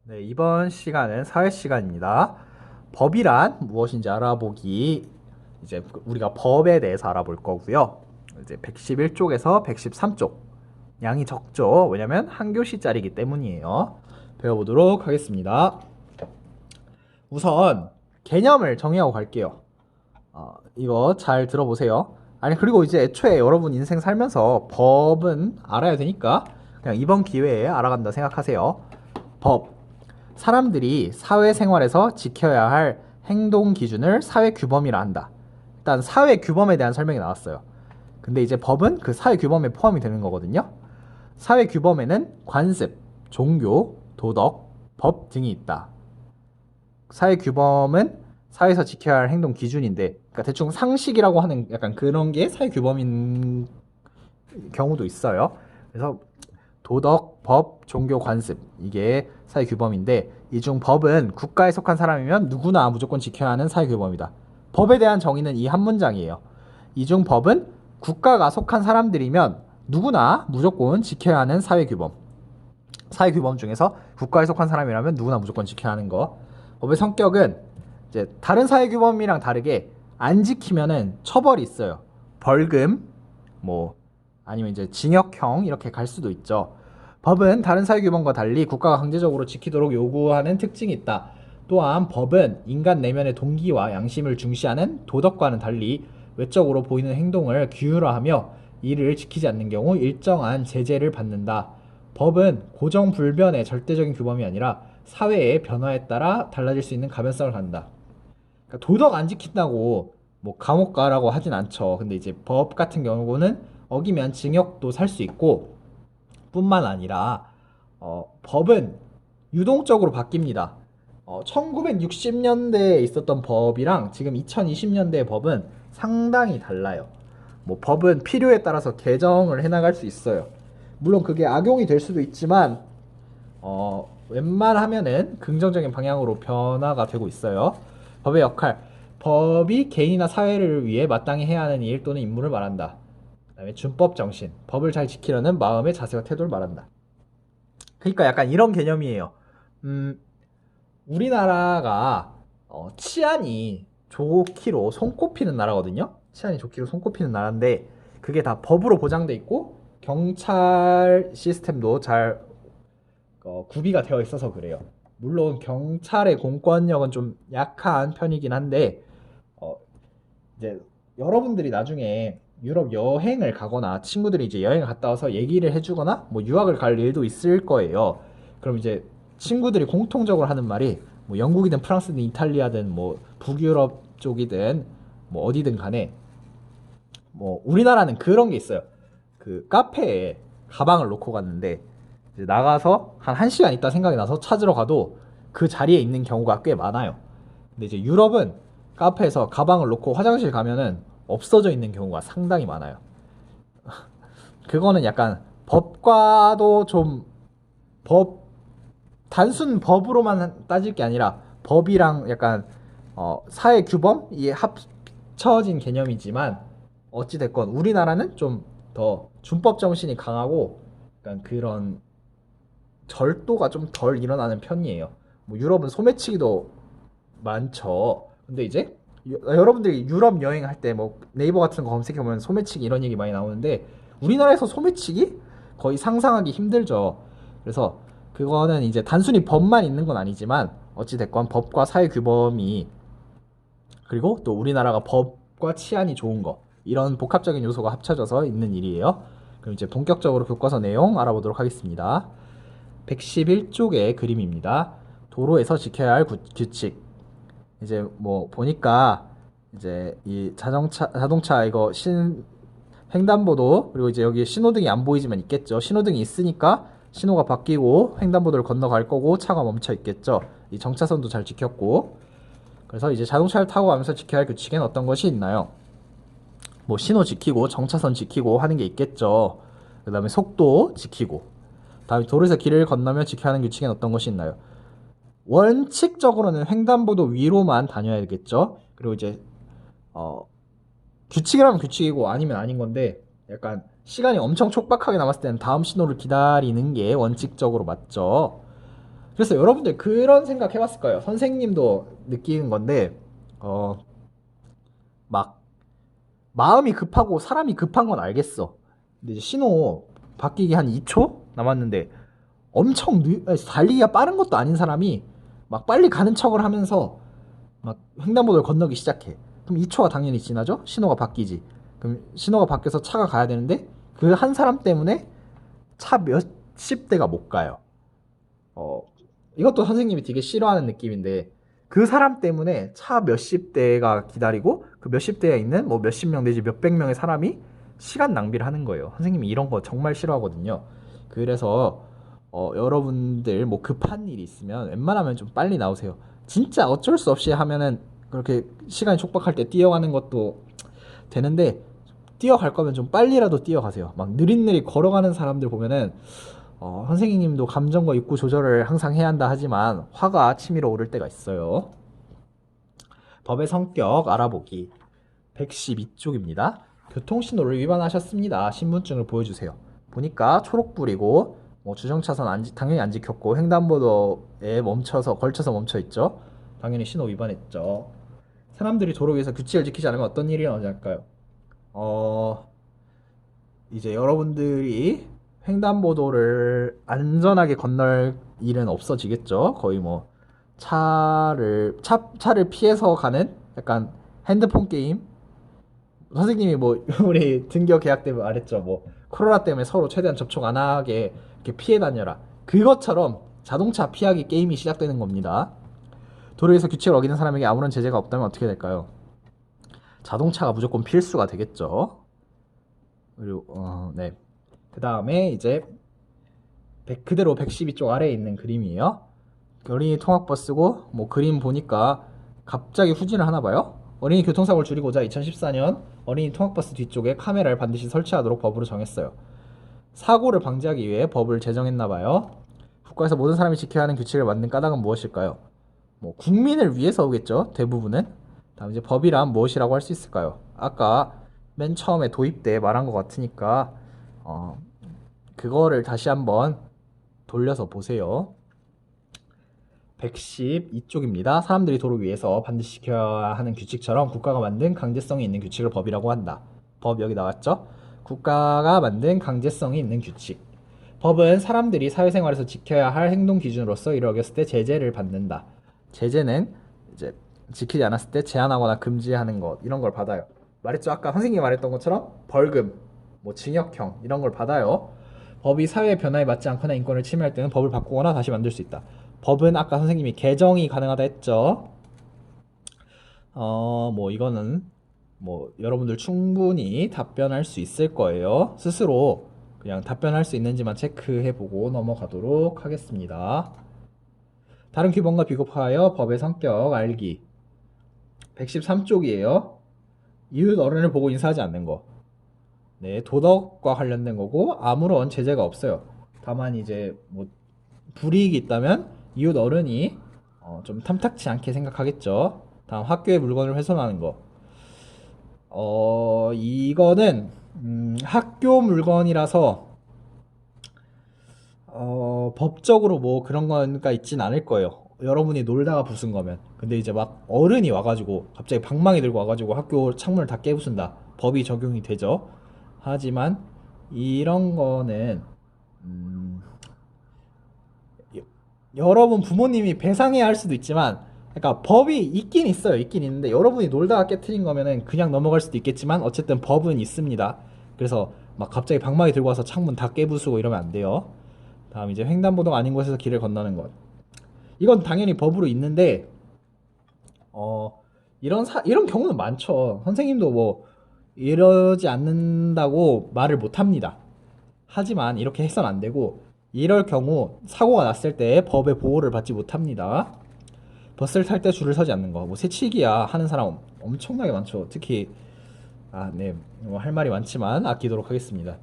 네, 이번 시간은 사회 시간입니다. 법이란 무엇인지 알아보기. 이제 우리가 법에 대해서 알아볼 거고요. 이제 111쪽에서 113쪽. 양이 적죠. 왜냐면 한 교시짜리이기 때문이에요. 배워보도록 하겠습니다. 우선 개념을 정의하고 갈게요. 이거 잘 들어보세요. 아니, 그리고 이제 애초에 여러분 인생 살면서 법은 알아야 되니까 그냥 이번 기회에 알아간다 생각하세요. 법. 사람들이 사회생활에서 지켜야 할 행동 기준을 사회규범이라 한다. 일단 사회규범에 대한 설명이 나왔어요. 근데 이제 법은 그 사회규범에 포함이 되는 거거든요. 사회규범에는 관습, 종교, 도덕, 법 등이 있다. 사회규범은 사회에서 지켜야 할 행동 기준인데, 그러니까 대충 상식이라고 하는 약간 그런 게 사회규범인 경우도 있어요. 그래서 도덕, 법, 종교, 관습, 이게 사회규범인데, 이 중 법은 국가에 속한 사람이면 누구나 무조건 지켜야 하는 사회규범이다. 법에 대한 정의는 이 한 문장이에요. 이 중 법은 국가가 속한 사람들이면 누구나 무조건 지켜야 하는 사회규범. 사회규범 중에서 국가에 속한 사람이라면 누구나 무조건 지켜야 하는 거. 법의 성격은 이제 다른 사회규범이랑 다르게 안 지키면은 처벌이 있어요. 벌금, 뭐 아니면 이제 징역형 이렇게 갈 수도 있죠. 법은 다른 사회규범과 달리 국가가 강제적으로 지키도록 요구하는 특징이 있다. 또한 법은 인간 내면의 동기와 양심을 중시하는 도덕과는 달리 외적으로 보이는 행동을 규율화하며 이를 지키지 않는 경우 일정한 제재를 받는다. 법은 고정불변의 절대적인 규범이 아니라 사회의 변화에 따라 달라질 수 있는 가변성을 갖는다. 그러니까 도덕 안 지킨다고 뭐 감옥 가라고 하진 않죠. 근데 이제 법 같은 경우는 어기면 징역도 살 수 있고, 뿐만 아니라 법은 유동적으로 바뀝니다. 1960년대에 있었던 법이랑 지금 2020년대 법은 상당히 달라요. 뭐 법은 필요에 따라서 개정을 해나갈 수 있어요. 물론 그게 악용이 될 수도 있지만 웬만하면은 긍정적인 방향으로 변화가 되고 있어요. 법의 역할. 법이 개인이나 사회를 위해 마땅히 해야 하는 일 또는 임무를 말한다. 그다음에 준법 정신. 법을 잘 지키려는 마음의 자세와 태도를 말한다. 그러니까 약간 이런 개념이에요. 우리나라가 치안이 좋기로 손꼽히는 나라거든요. 치안이 좋기로 손꼽히는 나라인데 그게 다 법으로 보장돼 있고 경찰 시스템도 잘 구비가 되어 있어서 그래요. 물론 경찰의 공권력은 좀 약한 편이긴 한데 이제 여러분들이 나중에 유럽 여행을 가거나 친구들이 이제 여행을 갔다 와서 얘기를 해주거나 뭐 유학을 갈 일도 있을 거예요. 그럼 이제 친구들이 공통적으로 하는 말이 뭐 영국이든 프랑스든 이탈리아든 뭐 북유럽 쪽이든 뭐 어디든 간에 뭐 우리나라는 그런 게 있어요. 그 카페에 가방을 놓고 갔는데 이제 나가서 한 1시간 있다 생각이 나서 찾으러 가도 그 자리에 있는 경우가 꽤 많아요. 근데 이제 유럽은 카페에서 가방을 놓고 화장실 가면은 없어져 있는 경우가 상당히 많아요. 그거는 약간 법과도 좀 법 단순 법으로만 따질 게 아니라 법이랑 약간 사회 규범이 합쳐진 개념이지만 어찌 됐건 우리나라는 좀 더 준법 정신이 강하고 약간 그런 절도가 좀 덜 일어나는 편이에요. 뭐 유럽은 소매치기도 많죠. 근데 이제 여러분들이 유럽 여행할 때 뭐 네이버 같은 거 검색해 보면 소매치기 이런 얘기 많이 나오는데 우리나라에서 소매치기 거의 상상하기 힘들죠. 그래서 그거는 이제 단순히 법만 있는 건 아니지만 어찌 됐건 법과 사회 규범이, 그리고 또 우리나라가 법과 치안이 좋은 거, 이런 복합적인 요소가 합쳐져서 있는 일이에요. 그럼 이제 본격적으로 교과서 내용 알아보도록 하겠습니다. 111쪽의 그림입니다. 도로에서 지켜야 할 규칙. 이제 뭐 보니까 이제 이 자동차 이거 횡단보도, 그리고 이제 여기 신호등이 안 보이지만 있겠죠. 신호등이 있으니까 신호가 바뀌고 횡단보도를 건너갈 거고 차가 멈춰 있겠죠. 이 정차선도 잘 지켰고. 그래서 이제 자동차를 타고 가면서 지켜야 할 규칙엔 어떤 것이 있나요? 뭐 신호 지키고 정차선 지키고 하는 게 있겠죠. 그 다음에 속도 지키고, 다음에 도로에서 길을 건너며 지켜야 하는 규칙엔 어떤 것이 있나요? 원칙적으로는 횡단보도 위로만 다녀야 겠죠. 그리고 이제 규칙이라면 규칙이고 아니면 아닌 건데, 약간 시간이 엄청 촉박하게 남았을 때는 다음 신호를 기다리는 게 원칙적으로 맞죠. 그래서 여러분들 그런 생각 해봤을 거예요. 선생님도 느끼는 건데, 막 마음이 급하고 사람이 급한 건 알겠어. 근데 이제 신호 바뀌기 한 2초 남았는데 달리기가 빠른 것도 아닌 사람이 막 빨리 가는 척을 하면서 막 횡단보도를 건너기 시작해. 그럼 2초가 당연히 지나죠? 신호가 바뀌지. 그럼 신호가 바뀌어서 차가 가야 되는데 그 한 사람 때문에 차 몇십 대가 못 가요. 어, 이것도 선생님이 되게 싫어하는 느낌인데 그 사람 때문에 차 몇십 대가 기다리고 그 몇십 대에 있는 뭐 몇십 명 내지 몇백 명의 사람이 시간 낭비를 하는 거예요. 선생님이 이런 거 정말 싫어하거든요. 그래서 여러분들 뭐 급한 일이 있으면 웬만하면 좀 빨리 나오세요. 진짜 어쩔 수 없이 하면은 그렇게 시간이 촉박할 때 뛰어가는 것도 되는데 뛰어갈 거면 좀 빨리라도 뛰어가세요. 막 느릿느릿 걸어가는 사람들 보면은 선생님도 감정과 욕구 조절을 항상 해야 한다 하지만 화가 치밀어 오를 때가 있어요. 법의 성격 알아보기 112쪽입니다. 교통신호를 위반하셨습니다. 신분증을 보여주세요. 보니까 초록불이고 뭐 주정차선 당연히 안 지켰고 횡단보도에 걸쳐서 멈춰 있죠. 당연히 신호 위반했죠. 사람들이 도로 위에서 규칙을 지키지 않으면 어떤 일이 일어날까요? 이제 여러분들이 횡단보도를 안전하게 건널 일은 없어지겠죠. 거의 뭐 차를 피해서 가는 약간 핸드폰 게임. 선생님이 뭐 우리 등교 계약 때문에 말했죠. 뭐 코로나 때문에 서로 최대한 접촉 안 하게 이렇게 피해 다녀라. 그것처럼 자동차 피하기 게임이 시작되는 겁니다. 도로에서 규칙을 어기는 사람에게 아무런 제재가 없다면 어떻게 될까요? 자동차가 무조건 필수가 되겠죠. 그리고 네. 그 다음에 이제 그대로 112쪽 아래에 있는 그림이에요. 어린이 통학버스고 뭐 그림 보니까 갑자기 후진을 하나 봐요. 어린이 교통사고를 줄이고자 2014년 어린이 통학버스 뒤쪽에 카메라를 반드시 설치하도록 법으로 정했어요. 사고를 방지하기 위해 법을 제정했나 봐요. 국가에서 모든 사람이 지켜야 하는 규칙을 만든 까닭은 무엇일까요? 뭐 국민을 위해서 오겠죠. 대부분은. 다음 이제 법이란 무엇이라고 할 수 있을까요? 아까 맨 처음에 도입 때 말한 것 같으니까 그거를 다시 한번 돌려서 보세요. 112쪽입니다. 사람들이 도로 위에서 반드시 지켜야 하는 규칙처럼 국가가 만든 강제성이 있는 규칙을 법이라고 한다. 법 여기 나왔죠? 국가가 만든 강제성이 있는 규칙. 법은 사람들이 사회생활에서 지켜야 할 행동 기준으로서 이를 어겼을 때 제재를 받는다. 제재는 이제 지키지 않았을 때 제한하거나 금지하는 것 이런 걸 받아요. 말했죠? 아까 선생님이 말했던 것처럼 벌금, 뭐 징역형 이런 걸 받아요. 법이 사회의 변화에 맞지 않거나 인권을 침해할 때는 법을 바꾸거나 다시 만들 수 있다. 법은 아까 선생님이 개정이 가능하다 했죠. 뭐 이거는 뭐 여러분들 충분히 답변할 수 있을 거예요. 스스로 그냥 답변할 수 있는지만 체크해보고 넘어가도록 하겠습니다. 다른 규범과 비교하여 법의 성격 알기 113쪽이에요. 이웃 어른을 보고 인사하지 않는 거. 네, 도덕과 관련된 거고 아무런 제재가 없어요. 다만 이제 뭐 불이익이 있다면 이웃 어른이 좀 탐탁치 않게 생각하겠죠. 다음 학교의 물건을 훼손하는 거. 이거는 학교 물건이라서 법적으로 뭐 그런 거가 있진 않을 거예요. 여러분이 놀다가 부순 거면. 근데 이제 막 어른이 와가지고 갑자기 방망이 들고 와가지고 학교 창문을 다 깨부순다. 법이 적용이 되죠. 하지만 이런 거는 여러분 부모님이 배상해야 할 수도 있지만 그러니까 법이 있긴 있어요. 있긴 있는데 여러분이 놀다가 깨트린 거면은 그냥 넘어갈 수도 있겠지만 어쨌든 법은 있습니다. 그래서 막 갑자기 방망이 들고 와서 창문 다 깨부수고 이러면 안 돼요. 다음 이제 횡단보도가 아닌 곳에서 길을 건너는 것. 이건 당연히 법으로 있는데 이런 경우는 많죠. 선생님도 뭐 이러지 않는다고 말을 못 합니다. 하지만 이렇게 해서는 안 되고 이럴 경우 사고가 났을 때 법의 보호를 받지 못합니다. 버스를 탈 때 줄을 서지 않는 거. 뭐 새치기야 하는 사람 엄청나게 많죠. 특히 네. 뭐 할 말이 많지만 아끼도록 하겠습니다.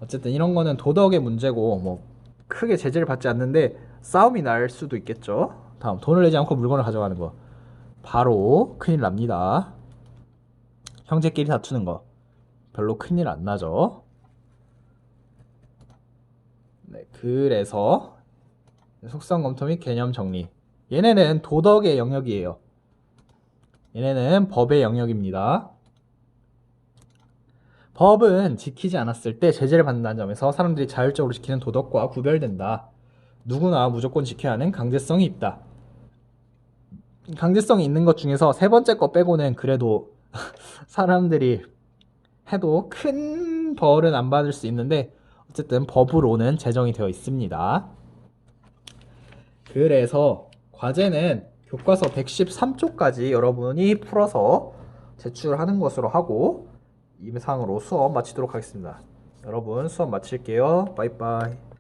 어쨌든 이런 거는 도덕의 문제고 뭐 크게 제재를 받지 않는데 싸움이 날 수도 있겠죠. 다음 돈을 내지 않고 물건을 가져가는 거. 바로 큰일 납니다. 형제끼리 다투는 거. 별로 큰일 안 나죠. 네, 그래서 속성 검토 및 개념 정리. 얘네는 도덕의 영역이에요. 얘네는 법의 영역입니다. 법은 지키지 않았을 때 제재를 받는다는 점에서 사람들이 자율적으로 지키는 도덕과 구별된다. 누구나 무조건 지켜야 하는 강제성이 있다. 강제성이 있는 것 중에서 세 번째 거 빼고는 그래도 사람들이 해도 큰 벌은 안 받을 수 있는데 어쨌든 법으로는 제정이 되어 있습니다. 그래서 과제는 교과서 113쪽까지 여러분이 풀어서 제출하는 것으로 하고 이상으로 수업 마치도록 하겠습니다. 여러분 수업 마칠게요. 빠이빠이.